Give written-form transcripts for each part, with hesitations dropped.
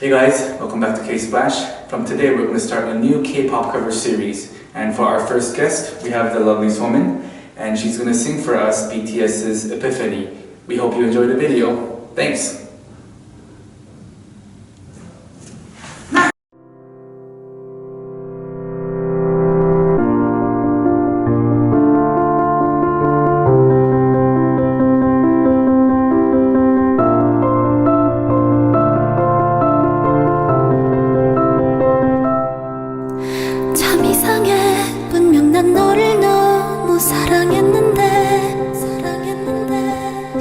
Hey guys, welcome back to K-Splash. From today we're going to start a new K-pop cover series. And for our first guest, we have the lovely Somin. And she's going to sing for us BTS's Epiphany. We hope you enjoy the video. Thanks! 분명 난 너를 너무 사랑했는데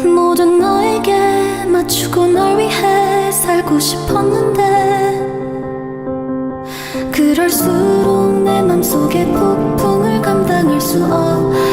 모든 너에게 맞추고 널 위해 살고 싶었는데 그럴수록 내 맘속의 폭풍을 감당할 수 없어